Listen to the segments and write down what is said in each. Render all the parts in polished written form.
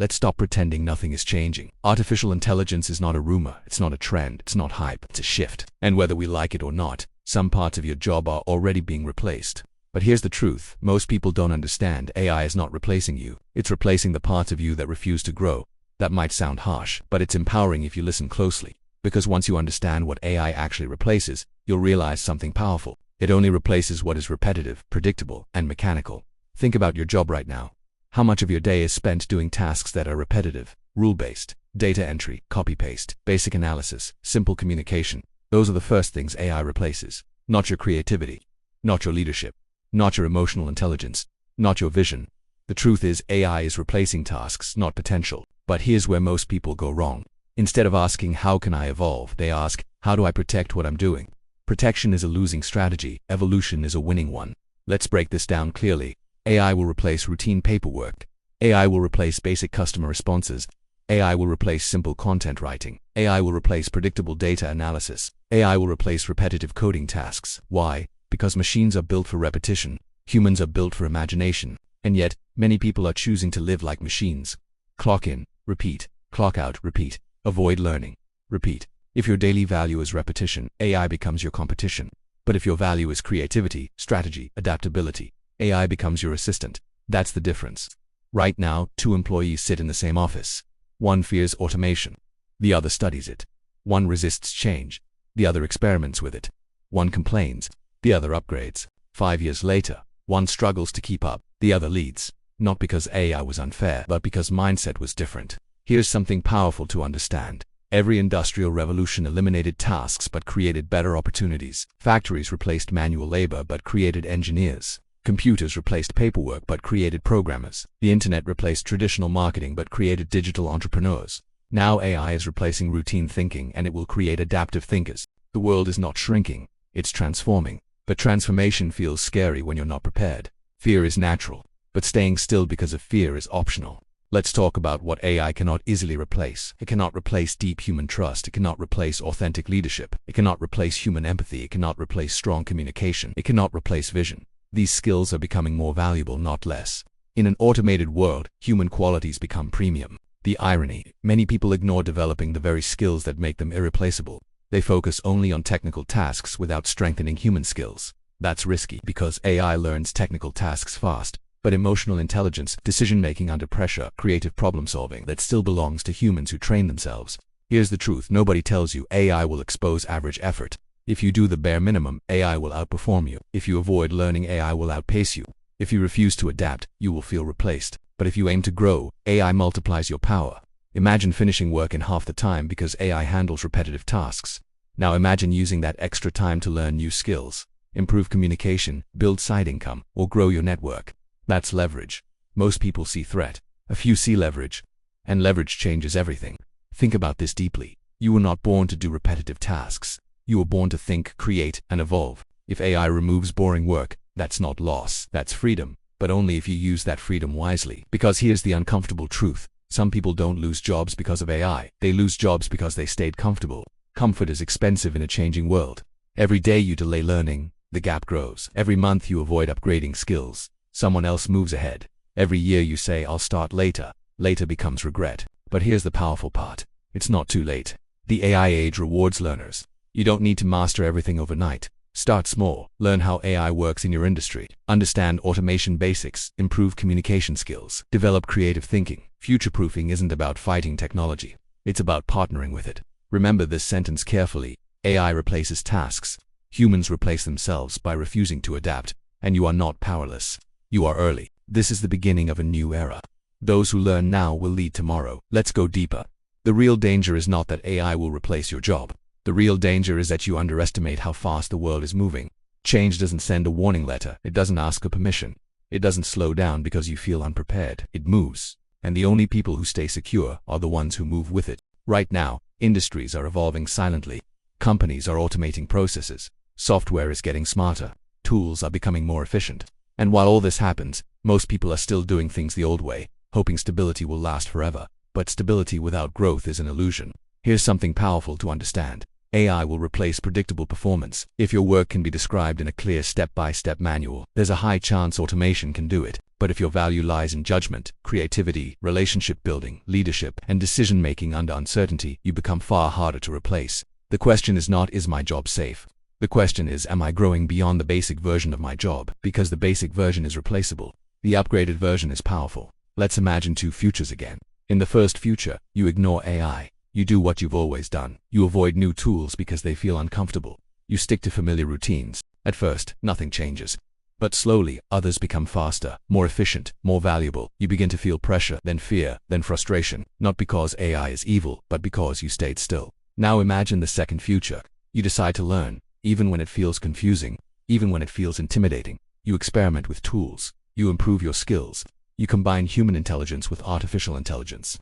Let's stop pretending nothing is changing. Artificial intelligence is not a rumor, it's not a trend, it's not hype, it's a shift. And whether we like it or not, some parts of your job are already being replaced. But here's the truth, most people don't understand. AI is not replacing you. It's replacing the parts of you that refuse to grow. That might sound harsh, but it's empowering if you listen closely. Because once you understand what AI actually replaces, you'll realize something powerful. It only replaces what is repetitive, predictable, and mechanical. Think about your job right now. How much of your day is spent doing tasks that are repetitive, rule-based, data entry, copy-paste, basic analysis, simple communication? Those are the first things AI replaces. Not your creativity, not your leadership, not your emotional intelligence, not your vision. The truth is, AI is replacing tasks, not potential. But here's where most people go wrong. Instead of asking, how can I evolve, they ask, how do I protect what I'm doing? Protection is a losing strategy. Evolution is a winning one. Let's break this down clearly. AI will replace routine paperwork. AI will replace basic customer responses. AI will replace simple content writing. AI will replace predictable data analysis. AI will replace repetitive coding tasks. Why? Because machines are built for repetition. Humans are built for imagination. And yet, many people are choosing to live like machines. Clock in, repeat. Clock out, repeat. Avoid learning. Repeat. If your daily value is repetition, AI becomes your competition. But if your value is creativity, strategy, adaptability, AI becomes your assistant. That's the difference. Right now, two employees sit in the same office. One fears automation. The other studies it. One resists change. The other experiments with it. One complains. The other upgrades. 5 years later, one struggles to keep up. The other leads. Not because AI was unfair, but because mindset was different. Here's something powerful to understand. Every industrial revolution eliminated tasks but created better opportunities. Factories replaced manual labor but created engineers. Computers replaced paperwork but created programmers. The internet replaced traditional marketing but created digital entrepreneurs. Now AI is replacing routine thinking and it will create adaptive thinkers. The world is not shrinking, it's transforming. But transformation feels scary when you're not prepared. Fear is natural, but staying still because of fear is optional. Let's talk about what AI cannot easily replace. It cannot replace deep human trust. It cannot replace authentic leadership. It cannot replace human empathy. It cannot replace strong communication. It cannot replace vision. These skills are becoming more valuable, not less. In an automated world, human qualities become premium. The irony, many people ignore developing the very skills that make them irreplaceable. They focus only on technical tasks without strengthening human skills. That's risky because AI learns technical tasks fast. But emotional intelligence, decision-making under pressure, creative problem-solving, that still belongs to humans who train themselves. Here's the truth, nobody tells you AI will expose average effort. If you do the bare minimum, AI will outperform you. If you avoid learning, AI will outpace you. If you refuse to adapt, you will feel replaced. But if you aim to grow, AI multiplies your power. Imagine finishing work in half the time because AI handles repetitive tasks. Now imagine using that extra time to learn new skills, improve communication, build side income, or grow your network. That's leverage. Most people see threat. A few see leverage. And leverage changes everything. Think about this deeply. You were not born to do repetitive tasks. You were born to think, create, and evolve. If AI removes boring work, that's not loss, that's freedom. But only if you use that freedom wisely. Because here's the uncomfortable truth. Some people don't lose jobs because of AI. They lose jobs because they stayed comfortable. Comfort is expensive in a changing world. Every day you delay learning, the gap grows. Every month you avoid upgrading skills, someone else moves ahead. Every year you say, I'll start later. Later becomes regret. But here's the powerful part. It's not too late. The AI age rewards learners. You don't need to master everything overnight. Start small. Learn how AI works in your industry. Understand automation basics. Improve communication skills. Develop creative thinking. Future-proofing isn't about fighting technology. It's about partnering with it. Remember this sentence carefully. AI replaces tasks. Humans replace themselves by refusing to adapt. And you are not powerless. You are early. This is the beginning of a new era. Those who learn now will lead tomorrow. Let's go deeper. The real danger is not that AI will replace your job. The real danger is that you underestimate how fast the world is moving. Change doesn't send a warning letter. It doesn't ask for permission. It doesn't slow down because you feel unprepared. It moves. And the only people who stay secure are the ones who move with it. Right now, industries are evolving silently. Companies are automating processes. Software is getting smarter. Tools are becoming more efficient. And while all this happens, most people are still doing things the old way, hoping stability will last forever. But stability without growth is an illusion. Here's something powerful to understand. AI will replace predictable performance. If your work can be described in a clear step-by-step manual, there's a high chance automation can do it. But if your value lies in judgment, creativity, relationship building, leadership, and decision-making under uncertainty, you become far harder to replace. The question is not, is my job safe? The question is, am I growing beyond the basic version of my job? Because the basic version is replaceable. The upgraded version is powerful. Let's imagine two futures again. In the first future, you ignore AI. You do what you've always done. You avoid new tools because they feel uncomfortable. You stick to familiar routines. At first, nothing changes. But slowly, others become faster, more efficient, more valuable. You begin to feel pressure, then fear, then frustration. Not because AI is evil, but because you stayed still. Now imagine the second future. You decide to learn, even when it feels confusing, even when it feels intimidating. You experiment with tools. You improve your skills. You combine human intelligence with artificial intelligence.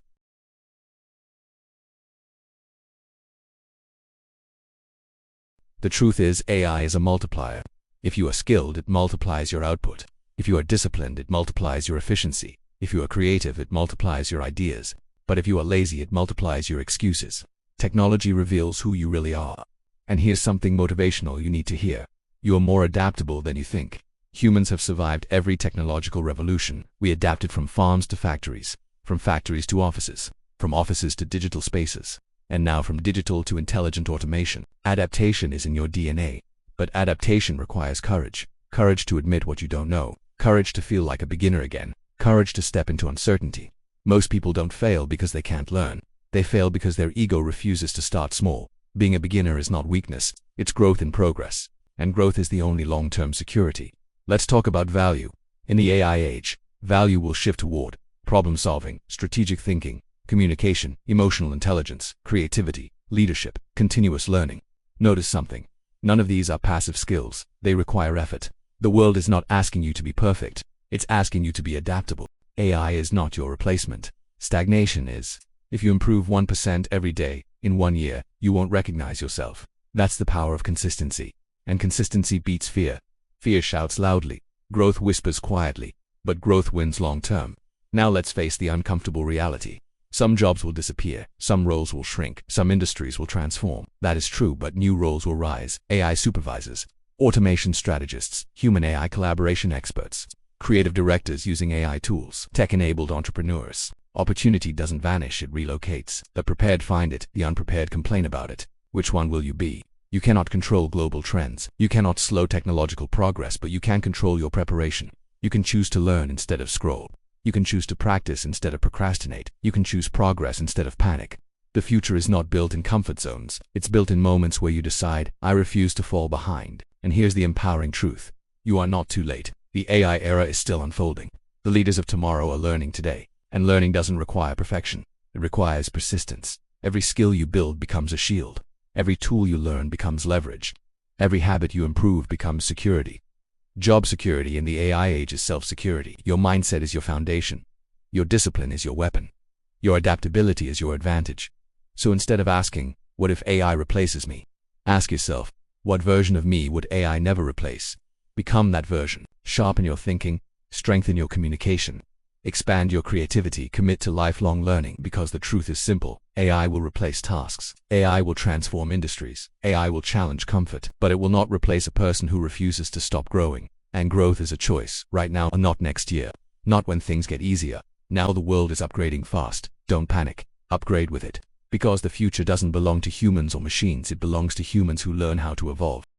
The truth is, AI is a multiplier. If you are skilled, it multiplies your output. If you are disciplined, it multiplies your efficiency. If you are creative, it multiplies your ideas. But if you are lazy, it multiplies your excuses. Technology reveals who you really are. And here's something motivational you need to hear. You are more adaptable than you think. Humans have survived every technological revolution. We adapted from farms to factories, from factories to offices, from offices to digital spaces, and now from digital to intelligent automation. Adaptation is in your DNA. But adaptation requires courage. Courage to admit what you don't know. Courage to feel like a beginner again. Courage to step into uncertainty. Most people don't fail because they can't learn. They fail because their ego refuses to start small. Being a beginner is not weakness. It's growth in progress. And growth is the only long-term security. Let's talk about value. In the AI age, value will shift toward problem-solving, strategic thinking, communication, emotional intelligence, creativity, leadership, continuous learning. Notice something. None of these are passive skills. They require effort. The world is not asking you to be perfect. It's asking you to be adaptable. AI is not your replacement. Stagnation is. If you improve 1% every day, in 1 year, you won't recognize yourself. That's the power of consistency. And consistency beats fear. Fear shouts loudly. Growth whispers quietly. But growth wins long term. Now let's face the uncomfortable reality. Some jobs will disappear, some roles will shrink, some industries will transform. That is true, but new roles will rise. AI supervisors, automation strategists, human AI collaboration experts, creative directors using AI tools, tech-enabled entrepreneurs. Opportunity doesn't vanish, it relocates. The prepared find it, the unprepared complain about it. Which one will you be? You cannot control global trends. You cannot slow technological progress, but you can control your preparation. You can choose to learn instead of scroll. You can choose to practice instead of procrastinate. You can choose progress instead of panic. The future is not built in comfort zones. It's built in moments where you decide, I refuse to fall behind. And here's the empowering truth. You are not too late. The AI era is still unfolding. The leaders of tomorrow are learning today. And learning doesn't require perfection. It requires persistence. Every skill you build becomes a shield. Every tool you learn becomes leverage. Every habit you improve becomes security. Job security in the AI age is self-security. Your mindset is your foundation. Your discipline is your weapon. Your adaptability is your advantage. So instead of asking, what if AI replaces me? Ask yourself, what version of me would AI never replace? Become that version. Sharpen your thinking, strengthen your communication, expand your creativity, commit to lifelong learning, because the truth is simple. AI will replace tasks. AI will transform industries. AI will challenge comfort, but it will not replace a person who refuses to stop growing. And growth is a choice, right now and not next year. Not when things get easier. Now the world is upgrading fast. Don't panic. Upgrade with it. Because the future doesn't belong to humans or machines, it belongs to humans who learn how to evolve.